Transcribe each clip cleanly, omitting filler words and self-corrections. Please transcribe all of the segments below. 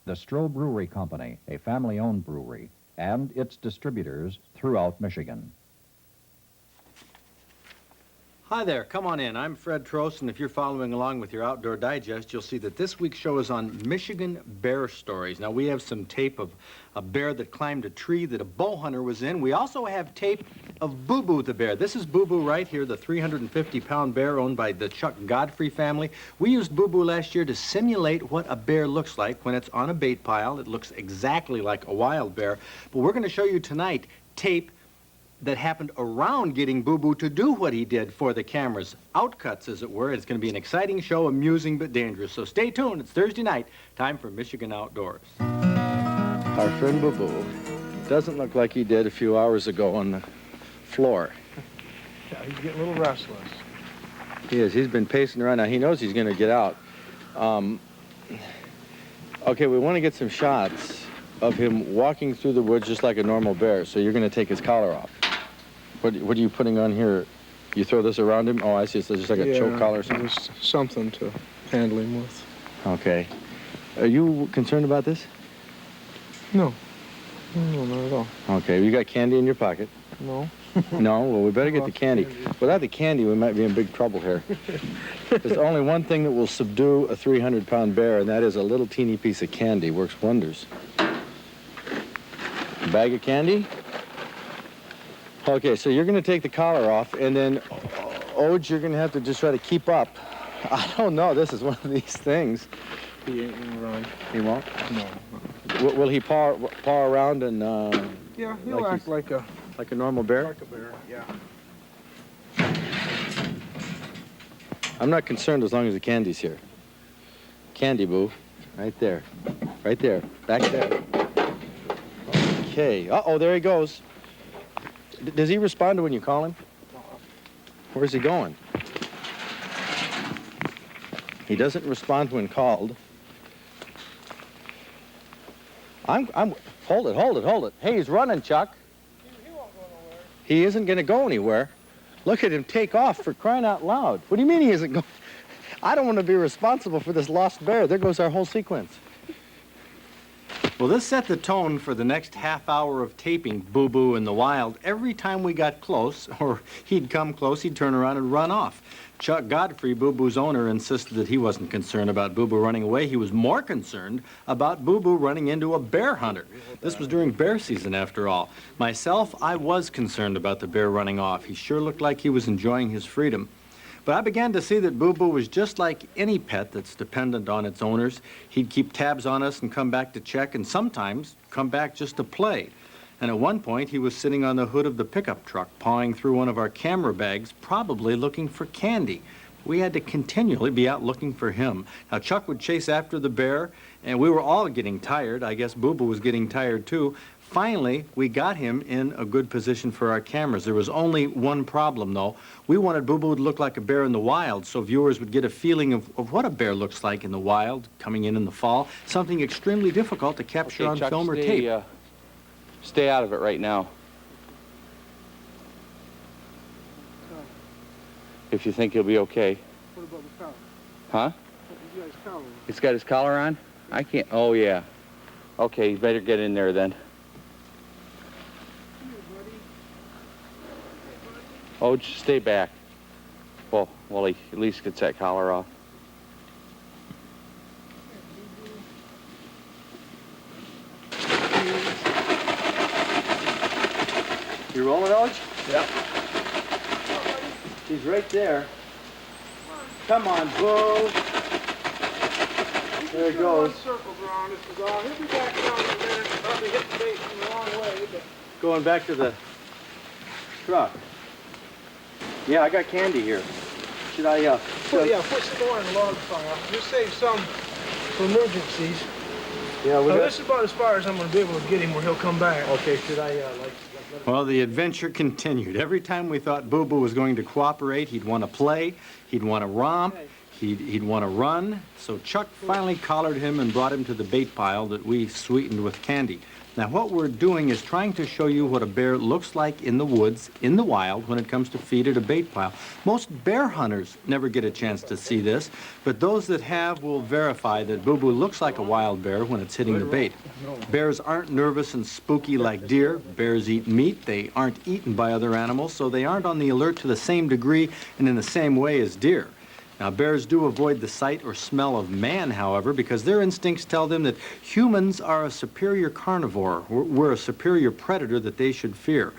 the Stroh Brewery Company, a family-owned brewery, and its distributors throughout Michigan. Hi there, come on in. I'm Fred Trost, and if you're following along with your Outdoor Digest, you'll see that this week's show is on Michigan bear stories. Now, we have some tape of a bear that climbed a tree that a bow hunter was in. We also have tape of Boo Boo the bear. This is Boo Boo right here, the 350-pound bear owned by the Chuck Godfrey family. We used Boo Boo last year to simulate what a bear looks like when it's on a bait pile. It looks exactly like a wild bear. But we're going to show you tonight tape that happened around getting Boo Boo to do what he did for the cameras. Outcuts, as it were. It's going to be an exciting show, amusing but dangerous. So stay tuned. It's Thursday night. Time for Michigan Outdoors. Our friend Boo Boo doesn't look like he did a few hours ago on the floor. Yeah, he's getting a little restless. He is. He's been pacing around. Now, he knows he's going to get out. Okay, we want to get some shots of him walking through the woods just like a normal bear. So you're going to take his collar off. What are you putting on here? You throw this around him? Oh, I see. It's just like a choke collar or something? Just something to handle him with. Okay. Are you concerned about this? No. No, not at all. Okay. You got candy in your pocket? No. No? Well, we better get the candy. Without the candy, we might be in big trouble here. There's only one thing that will subdue a 300-pound bear, and that is a little teeny piece of candy. Works wonders. A bag of candy? Okay, so you're going to take the collar off, and then, Oj, you're going to have to just try to keep up. I don't know. This is one of these things. He ain't going to run. He won't? No. Will he paw around and... yeah, he'll act like a... Like a normal bear? Like a bear, yeah. I'm not concerned as long as the candy's here. Candy, Boo. Right there. Right there. Back there. Okay. Uh-oh, there he goes. Does he respond to when you call him? Where's he going? He doesn't respond when called. Hold it. Hey, he's running, Chuck. He won't go nowhere. He isn't going to go anywhere. Look at him take off, for crying out loud. What do you mean he isn't going? I don't want to be responsible for this lost bear. There goes our whole sequence. Well, this set the tone for the next half hour of taping Boo Boo in the wild. Every time we got close, or he'd come close, he'd turn around and run off. Chuck Godfrey, Boo Boo's owner, insisted that he wasn't concerned about Boo Boo running away. He was more concerned about Boo Boo running into a bear hunter. This was during bear season, after all. Myself, I was concerned about the bear running off. He sure looked like he was enjoying his freedom. But I began to see that Boo Boo was just like any pet that's dependent on its owners. He'd keep tabs on us and come back to check, and sometimes come back just to play. And at one point, he was sitting on the hood of the pickup truck, pawing through one of our camera bags, probably looking for candy. We had to continually be out looking for him. Now, Chuck would chase after the bear, and we were all getting tired. I guess Boo Boo was getting tired, too. Finally, we got him in a good position for our cameras. There was only one problem, though. We wanted Boo Boo to look like a bear in the wild, so viewers would get a feeling of what a bear looks like in the wild, coming in the fall. Something extremely difficult to capture on Chuck, film or tape. Stay out of it right now. If you think he'll be okay. What about the collar? Huh? You got his collar on. He's got his collar on? I can't. Oh, yeah. Okay, you better get in there then. Oh, just stay back. Well, he at least gets that collar off. You rolling, Oj? Yep. He's right there. Come on, Boo. There he goes. Circles around this is all. He'll be back down in there. Probably hit the bait from the wrong way, but... Going back to the truck. Yeah, I got candy here. Should I, put some more in the log fire. Just save some for emergencies. Yeah, This is about as far as I'm going to be able to get him where he'll come back. Okay, should I, Well, the adventure continued. Every time we thought Boo Boo was going to cooperate, he'd want to play, he'd want to romp, He'd want to run, so Chuck finally collared him and brought him to the bait pile that we sweetened with candy. Now, what we're doing is trying to show you what a bear looks like in the woods, in the wild, when it comes to feed at a bait pile. Most bear hunters never get a chance to see this, but those that have will verify that Boo Boo looks like a wild bear when it's hitting the bait. Bears aren't nervous and spooky like deer. Bears eat meat. They aren't eaten by other animals, so they aren't on the alert to the same degree and in the same way as deer. Now, bears do avoid the sight or smell of man, however, because their instincts tell them that humans are a superior carnivore. We're a superior predator that they should fear.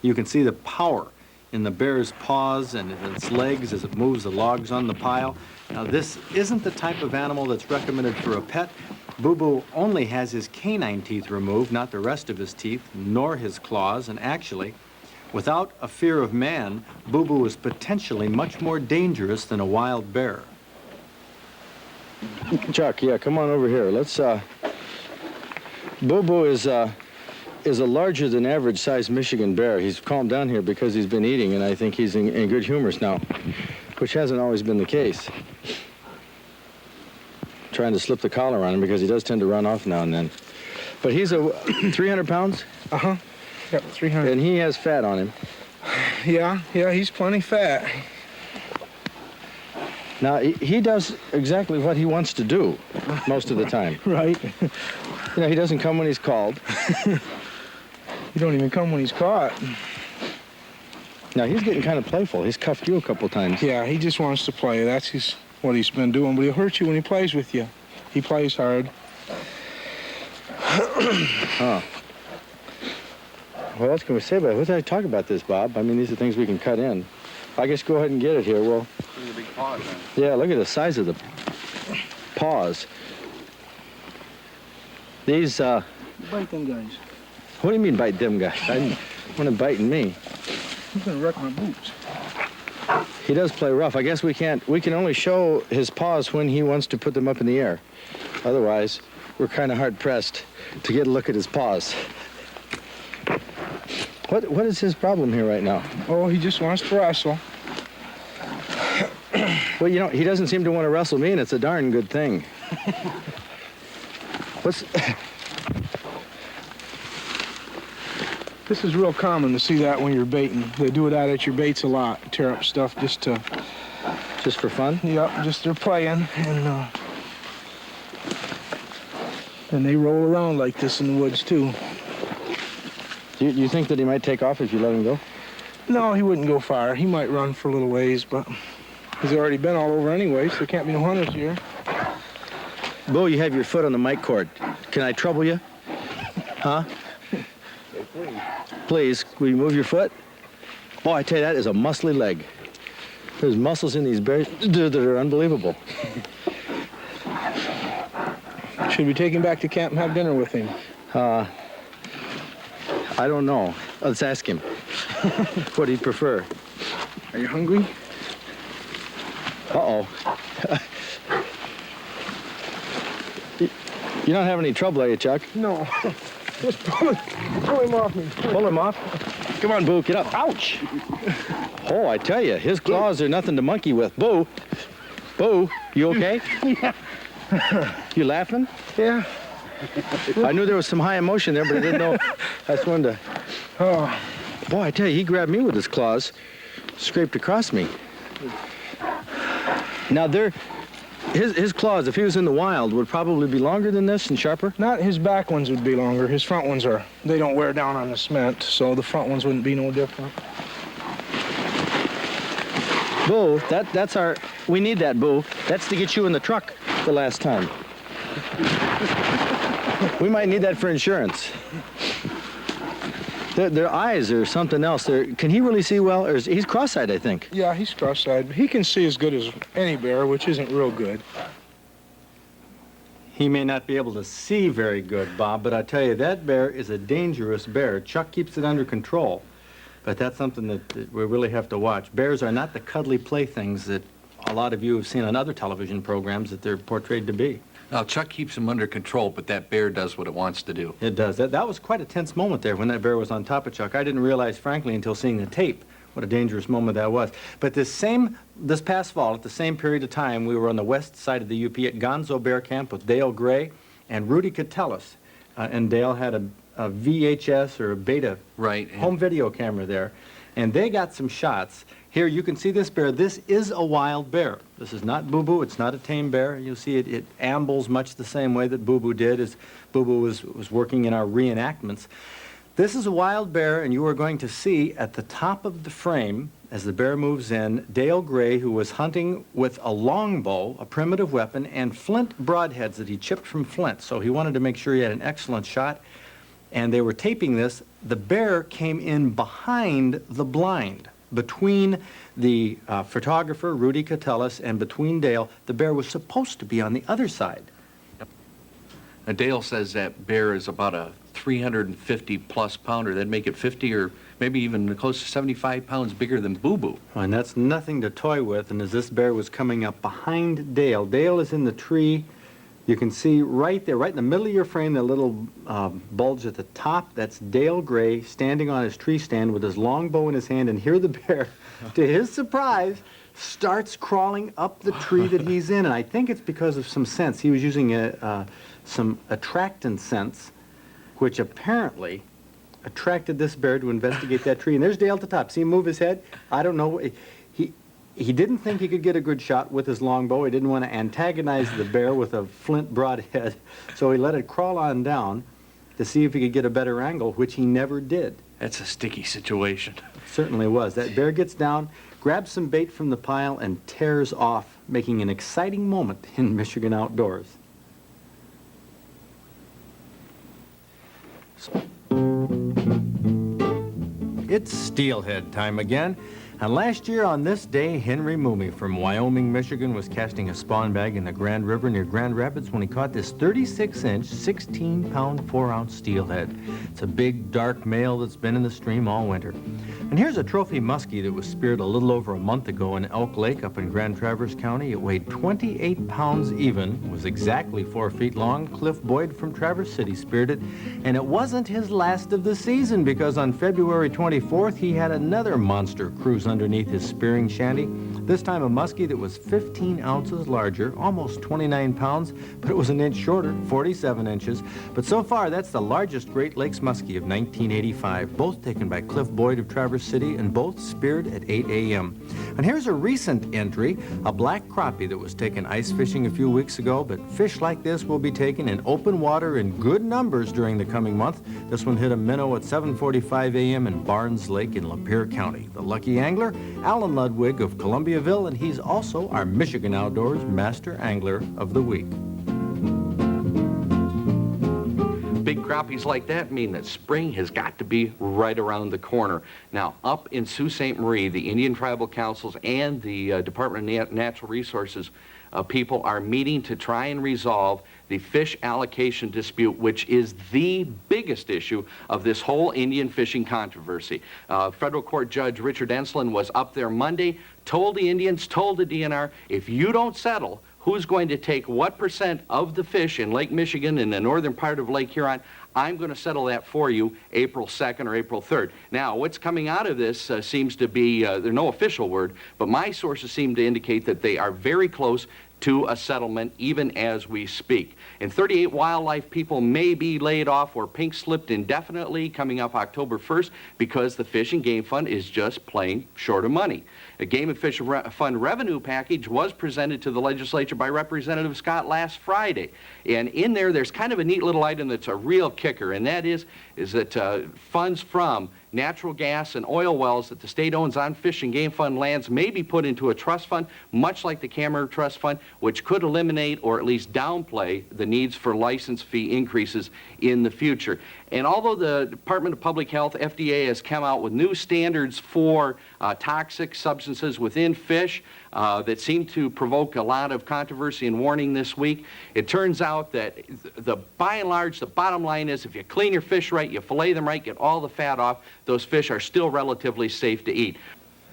You can see the power in the bear's paws and in its legs as it moves the logs on the pile. Now, this isn't the type of animal that's recommended for a pet. Boo Boo only has his canine teeth removed, not the rest of his teeth, nor his claws, and actually, without a fear of man, Boo Boo is potentially much more dangerous than a wild bear. Chuck, yeah, come on over here. Let's, Boo Boo is a larger than average sized Michigan bear. He's calmed down here because he's been eating, and I think he's in good humors now, which hasn't always been the case. Trying to slip the collar on him because he does tend to run off now and then. But he's a 300 pounds? Uh-huh. Yep, 300. And he has fat on him. Yeah, he's plenty fat. Now, he does exactly what he wants to do most of the time. Right. You know, he doesn't come when he's called. He don't even come when he's caught. Now, he's getting kind of playful. He's cuffed you a couple times. Yeah, he just wants to play. That's what he's been doing. But he'll hurt you when he plays with you. He plays hard. Huh. What else can we say about it? What did I talk about this, Bob? I mean, these are things we can cut in. I guess go ahead and get it here. Well, Look at the big paws, man. yeah, look at the size of the paws. These, Bite them guys. what do you mean bite them guys? I didn't want him biting me. He's gonna wreck my boots. He does play rough. I guess we can only show his paws when he wants to put them up in the air. Otherwise, we're kind of hard pressed to get a look at his paws. What is his problem here right now? Oh, he just wants to wrestle. Well, you know, he doesn't seem to want to wrestle me, and it's a darn good thing. What's... This is real common to see that when you're baiting. They do it out at your baits a lot. Tear up stuff just Just for fun? yep, just they're playing, and they roll around like this in the woods, too. Do you think that he might take off if you let him go? No, he wouldn't go far. He might run for a little ways, but he's already been all over anyway, so there can't be no hunters here. Bo, you have your foot on the mic cord. Can I trouble you? Huh? Please, will you move your foot? Boy, I tell you, that is a muscly leg. There's muscles in these bears that are unbelievable. Should we take him back to camp and have dinner with him? I don't know. Let's ask him. What do you prefer? Are you hungry? Uh-oh. You don't have any trouble, are you, Chuck? No. Just pull him off me. Pull him off. Come on, Boo, get up. Ouch! Oh, I tell you, his claws are nothing to monkey with. Boo! Boo, you okay? Yeah. You laughing? Yeah. I knew there was some high emotion there, but I didn't know. I just wanted to... Oh. Boy, I tell you, he grabbed me with his claws, scraped across me. Now, his claws, if he was in the wild, would probably be longer than this and sharper? Not his back ones would be longer. His front ones are. They don't wear down on the cement, so the front ones wouldn't be no different. Boo, that's our... We need that, Boo. That's to get you in the truck the last time. We might need that for insurance. Their eyes are something else. Can he really see well? Or he's cross-eyed, I think. Yeah, he's cross-eyed. He can see as good as any bear, which isn't real good. He may not be able to see very good, Bob, but I tell you, that bear is a dangerous bear. Chuck keeps it under control. But that's something that we really have to watch. Bears are not the cuddly playthings that a lot of you have seen on other television programs that they're portrayed to be. Now, Chuck keeps him under control, but that bear does what it wants to do. It does. That was quite a tense moment there when that bear was on top of Chuck. I didn't realize, frankly, until seeing the tape, What a dangerous moment that was. But this past fall, at the same period of time, we were on the west side of the UP at Gonzo Bear Camp with Dale Gray and Rudy Catellis. And Dale had a VHS or a beta home video camera there. And they got some shots. Here you can see this bear. This is a wild bear. This is not Boo Boo. It's not a tame bear. You'll see it ambles much the same way that Boo Boo did as Boo Boo was working in our reenactments. This is a wild bear, and you are going to see at the top of the frame, as the bear moves in, Dale Gray, who was hunting with a longbow, a primitive weapon, and flint broadheads that he chipped from flint. So he wanted to make sure he had an excellent shot. And they were taping this. The bear came in behind the blind, between the photographer, Rudy Catellis, and between Dale. The bear was supposed to be on the other side. Now, Dale says that bear is about a 350-plus pounder. That'd make it 50 or maybe even close to 75 pounds bigger than Boo Boo. And that's nothing to toy with. And as this bear was coming up behind Dale, Dale is in the tree. You can see right there, right in the middle of your frame, the little bulge at the top. That's Dale Gray standing on his tree stand with his longbow in his hand. And here the bear, to his surprise, starts crawling up the tree that he's in. And I think it's because of some scents. He was using some attractant scents, which apparently attracted this bear to investigate that tree. And there's Dale at the top. See him move his head? I don't know. He didn't think he could get a good shot with his longbow. He didn't want to antagonize the bear with a flint broadhead. So he let it crawl on down to see if he could get a better angle, which he never did. That's a sticky situation. It certainly was. That bear gets down, grabs some bait from the pile, and tears off, making an exciting moment in Michigan outdoors. It's steelhead time again. And last year on this day, Henry Moomey from Wyoming, Michigan was casting a spawn bag in the Grand River near Grand Rapids when he caught this 36-inch, 16-pound, 4-ounce steelhead. It's a big, dark male that's been in the stream all winter. And here's a trophy muskie that was speared a little over a month ago in Elk Lake up in Grand Traverse County. It weighed 28 pounds even, was exactly 4 feet long. Cliff Boyd from Traverse City speared it. And it wasn't his last of the season, because on February 24th, he had another monster cruise underneath his spearing shanty. This time a muskie that was 15 ounces larger, almost 29 pounds, but it was an inch shorter, 47 inches. But so far, that's the largest Great Lakes muskie of 1985, both taken by Cliff Boyd of Traverse City and both speared at 8 a.m. And here's a recent entry, a black crappie that was taken ice fishing a few weeks ago, but fish like this will be taken in open water in good numbers during the coming month. This one hit a minnow at 7:45 a.m. in Barnes Lake in Lapeer County. The lucky angler, Alan Ludwig of Columbiaville, and he's also our Michigan Outdoors Master Angler of the Week. Big crappies like that mean that spring has got to be right around the corner. Now, up in Sault Ste. Marie, the Indian Tribal Councils and the Department of Natural Resources people are meeting to try and resolve the fish allocation dispute, which is the biggest issue of this whole Indian fishing controversy. Federal Court Judge Richard Enslin was up there Monday, told the Indians, told the DNR, if you don't settle, who's going to take what percent of the fish in Lake Michigan and the northern part of Lake Huron, I'm going to settle that for you April 2nd or April 3rd. Now, what's coming out of this seems to be, there's no official word, but my sources seem to indicate that they are very close to a settlement even as we speak. And 38 wildlife people may be laid off or pink slipped indefinitely coming up October 1st because the Fish and Game Fund is just plain short of money. A Game and Fish Fund revenue package was presented to the legislature by Representative Scott last Friday. And in there's kind of a neat little item that's a real kicker, and that is that funds from natural gas and oil wells that the state owns on Fish and Game Fund lands may be put into a trust fund, much like the Cameron Trust Fund, which could eliminate or at least downplay the needs for license fee increases in the future. And although the Department of Public Health, FDA, has come out with new standards for toxic substances within fish that seem to provoke a lot of controversy and warning this week, it turns out that by and large, the bottom line is if you clean your fish right, you fillet them right, get all the fat off, those fish are still relatively safe to eat.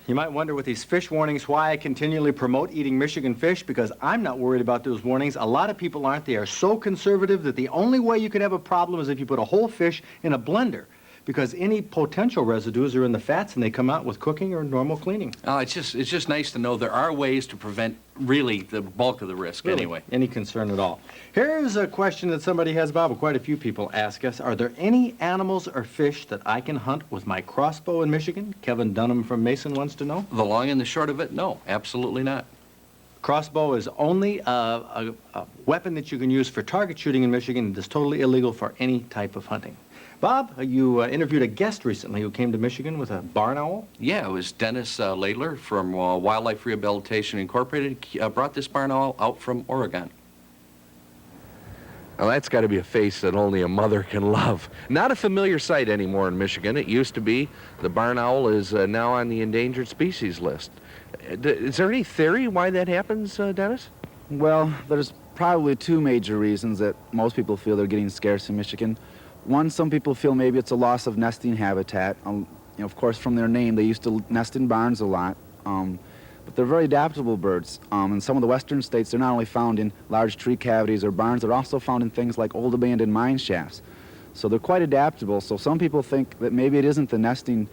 You might wonder with these fish warnings why I continually promote eating Michigan fish, because I'm not worried about those warnings. A lot of people aren't. They are so conservative that the only way you could have a problem is if you put a whole fish in a blender. because any potential residues are in the fats and they come out with cooking or normal cleaning. It's just nice to know there are ways to prevent really the bulk of the risk Really, anyway. any concern at all. Here's a question that somebody has, Bob. Quite a few people ask us, are there any animals or fish that I can hunt with my crossbow in Michigan? Kevin Dunham from Mason wants to know. The long and the short of it, no, absolutely not. Crossbow is only a weapon that you can use for target shooting in Michigan. It is totally illegal for any type of hunting. Bob, you interviewed a guest recently who came to Michigan with a barn owl. Yeah, it was Dennis Laidler from Wildlife Rehabilitation Incorporated. Brought this barn owl out from Oregon. Well, that's got to be a face that only a mother can love. Not a familiar sight anymore in Michigan. It used to be. The barn owl is now on the endangered species list. Is there any theory why that happens, Dennis? Well, there's probably two major reasons that most people feel they're getting scarce in Michigan. One, some people feel maybe it's a loss of nesting habitat. Of course, from their name, they used to nest in barns a lot. But they're very adaptable birds. In some of the western states, they're not only found in large tree cavities or barns, they're also found in things like old abandoned mine shafts. So they're quite adaptable. So some people think that maybe it isn't the nesting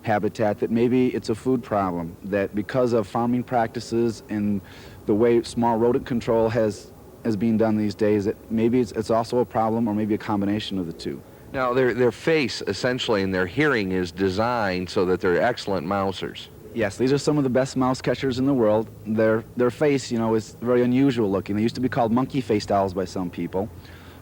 habitat, that maybe it's a food problem, that because of farming practices and the way small rodent control has being done these days, that maybe it's also a problem, or maybe a combination of the two. Now, their face, essentially, and their hearing is designed so that they're excellent mousers. Yes, these are some of the best mouse catchers in the world. Their face, is very unusual looking. They used to be called monkey-faced owls by some people,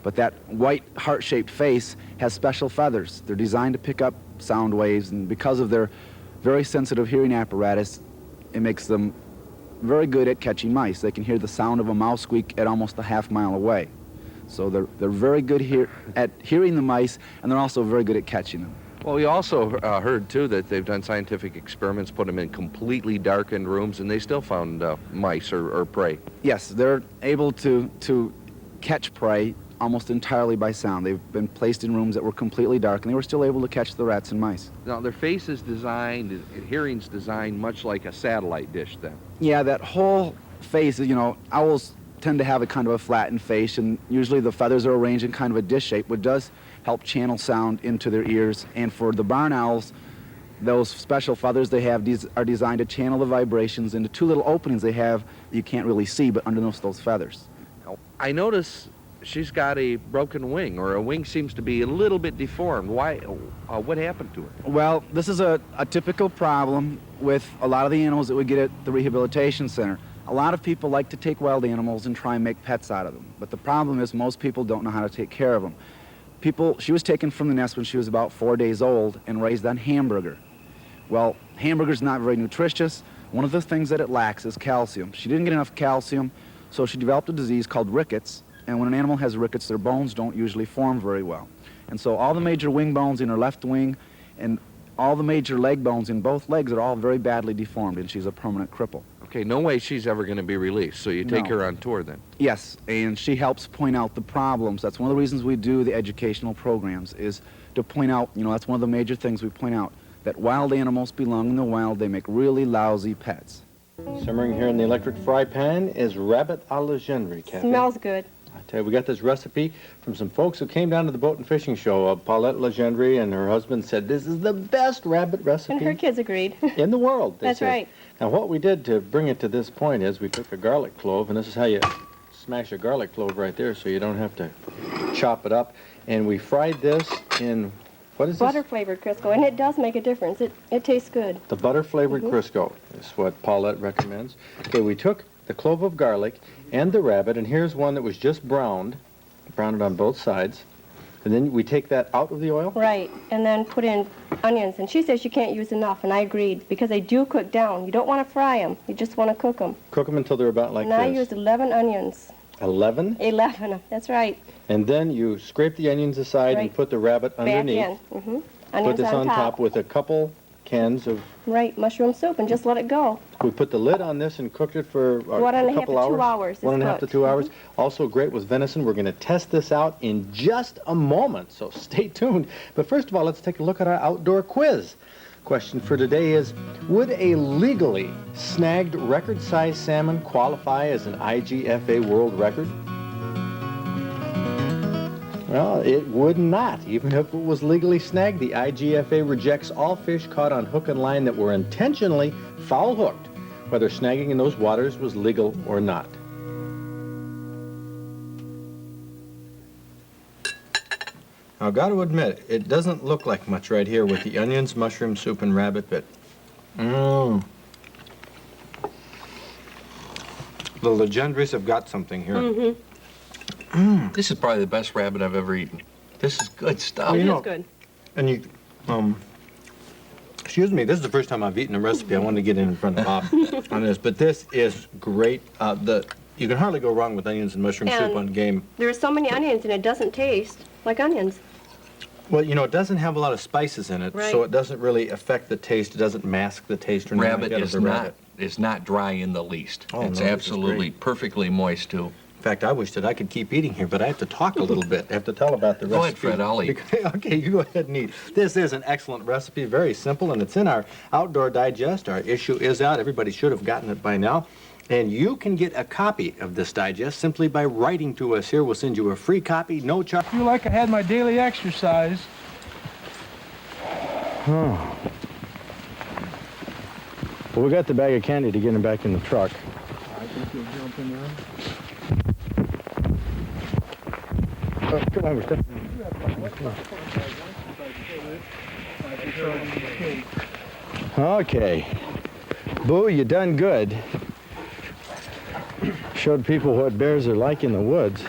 but that white heart-shaped face has special feathers. They're designed to pick up sound waves, and because of their very sensitive hearing apparatus, it makes them very good at catching mice. They can hear the sound of a mouse squeak at almost a half-mile away. So they're very good at hearing the mice, and they're also very good at catching them. Well, we also heard, too, that they've done scientific experiments, put them in completely darkened rooms, and they still found mice or prey. Yes, they're able to catch prey almost entirely by sound. They've been placed in rooms that were completely dark, and they were still able to catch the rats and mice. Now, their face is designed, hearing's designed much like a satellite dish, then. Yeah, that whole face, owls tend to have a kind of a flattened face, and usually the feathers are arranged in kind of a dish shape, which does help channel sound into their ears. And for the barn owls, those special feathers they have are designed to channel the vibrations into two little openings they have that you can't really see, but underneath those feathers. Now, I notice she's got a broken wing, or a wing seems to be a little bit deformed. Why? What happened to her? Well, this is a typical problem with a lot of the animals that we get at the rehabilitation center. A lot of people like to take wild animals and try and make pets out of them, but the problem is most people don't know how to take care of them. She was taken from the nest when she was about 4 days old and raised on hamburger. Well, hamburger's not very nutritious. One of the things that it lacks is calcium. She didn't get enough calcium, so she developed a disease called rickets. And when an animal has rickets, their bones don't usually form very well. And so all the major wing bones in her left wing and all the major leg bones in both legs are all very badly deformed, and she's a permanent cripple. Okay, no way she's ever going to be released, so you take No. her on tour then. Yes, and she helps point out the problems. That's one of the reasons we do the educational programs, is to point out, that's one of the major things we point out, that wild animals belong in the wild. They make really lousy pets. Simmering here in the electric fry pan is rabbit a la Gendry, Kathy. Smells good. I tell you, we got this recipe from some folks who came down to the boat and fishing show. Paulette Legendry and her husband said, this is the best rabbit recipe And her kids agreed. in the world, they That's said. right. Now, what we did to bring it to this point is we took a garlic clove, and this is how you smash a garlic clove right there so you don't have to chop it up. And we fried this in, what is Butter this? flavored Crisco, and it does make a difference. It tastes good. The butter-flavored Crisco is what Paulette recommends. Okay, we took the clove of garlic and the rabbit, and here's one that was just browned it on both sides. And then we take that out of the oil? Right, and then put in onions. And she says you can't use enough, and I agreed, because they do cook down. You don't want to fry them. You just want to cook them. Cook them until they're about like And this. I used 11 onions. 11? 11, that's right. And then you scrape the onions aside and Right. put the rabbit underneath. Back in. Put Onions this on top with a couple cans of... Right, mushroom soup, and just let it go. We put the lid on this and cooked it for a 1.5 couple to hours. 2 hours. 1.5 to 2 hours. Also great with venison. We're going to test this out in just a moment, so stay tuned. But first of all, let's take a look at our outdoor quiz. Question for today is, would a legally snagged record-sized salmon qualify as an IGFA world record? Well, it would not. Even if it was legally snagged, the IGFA rejects all fish caught on hook and line that were intentionally foul hooked, whether snagging in those waters was legal or not. Now, I've got to admit, it doesn't look like much right here with the onions, mushroom soup, and rabbit, but the legendries have got something here. This is probably the best rabbit I've ever eaten. This is good stuff. It is good. And you, excuse me, this is the first time I've eaten a recipe. I wanted to get in front of Bob on this, but this is great. You can hardly go wrong with onions and mushroom soup on game. There are so many onions, and it doesn't taste like onions. Well, you know, it doesn't have a lot of spices in it, so it doesn't really affect the taste. It doesn't mask the taste or anything like that of the rabbit. Is not dry in the least. Oh, it's no, this is absolutely great. perfectly moist, too. In fact, I wish that I could keep eating here, but I have to talk a little bit. I have to tell about the recipe. Go ahead, Fred, I'll eat. Okay, you go ahead and eat. This is an excellent recipe, very simple, and it's in our Outdoor Digest. Our issue is out. Everybody should have gotten it by now. And you can get a copy of this digest simply by writing to us here. We'll send you a free copy, no charge. I feel like I had my daily exercise. Well, we got the bag of candy to get him back in the truck. I think you'll jump in there. Oh, come on, we're stepping. Okay. Boo, you done good. Showed people what bears are like in the woods.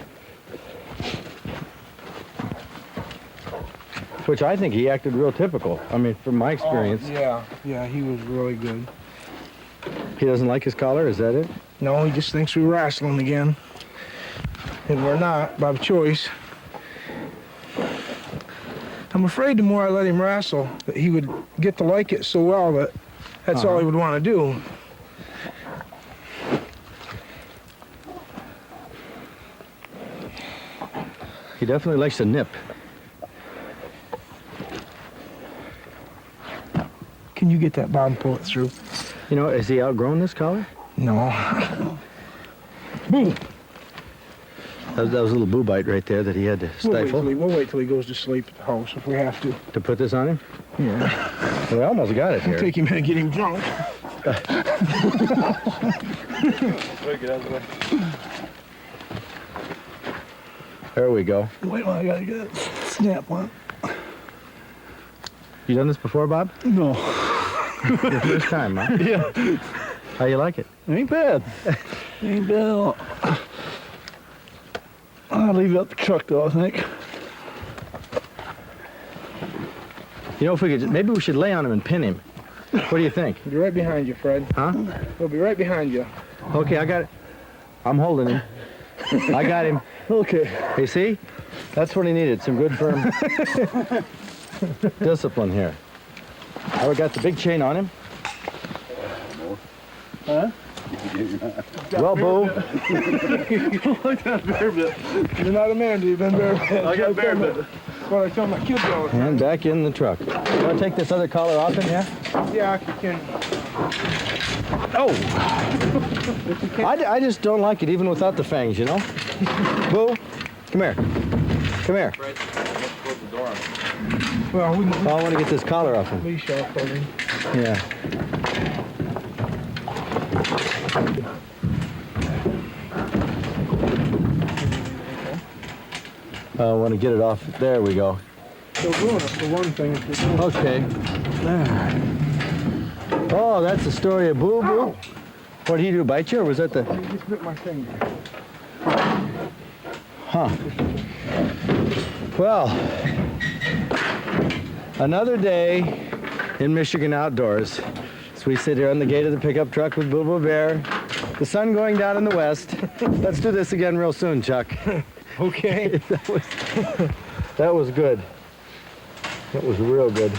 Which I think he acted real typical. I mean, from my experience. Oh, yeah, he was really good. He doesn't like his collar, is that it? No, he just thinks we're wrestling again. And we're not, by choice. I'm afraid the more I let him wrestle, that he would get to like it so well that that's all he would want to do. He definitely likes to nip. Can you get that Bob and pull it through? You know, has he outgrown this collar? No. Boo! That was a little boo bite right there that he had to stifle. We'll wait till he goes to sleep at the house if we have to. To put this on him? Yeah. We almost got it here. Take him in and get him drunk. There we go. Wait, I gotta get it. Snap one. You done this before, Bob? No. Your first time, huh? Yeah. How you like it? Ain't bad. Ain't bad at all. I'll leave it at the truck, though, I think. You know, if we could, maybe we should lay on him and pin him. What do you think? He'll be right behind you, Fred. Huh? He'll be right behind you. Okay, I got it. I'm holding him. I got him. Okay. You see? That's what he needed, some good firm discipline here. Now we got the big chain on him. Huh? Well, Boo. Like that bear bit. You're not a man, do you, Ben Bear? I got bear bit. What I tell my kids all the time. And back in the truck. You want to take this other collar off him, yeah? Yeah, I can. Oh! I just don't like it, even without the fangs, you know? Boo, come here. Come here. Well, we can I want to get this collar off him. leash off of him. Yeah. I want to get it off. There we go. Still doing it for one thing. Okay. There. Oh, that's the story of Boo Boo. What did he do, bite you, or was that the... He just bit my finger. Huh. Well, another day in Michigan outdoors. As we sit here on the gate of the pickup truck with Boo Boo Bear, the sun going down in the west. Let's do this again real soon, Chuck. Okay. That was good. That was real good.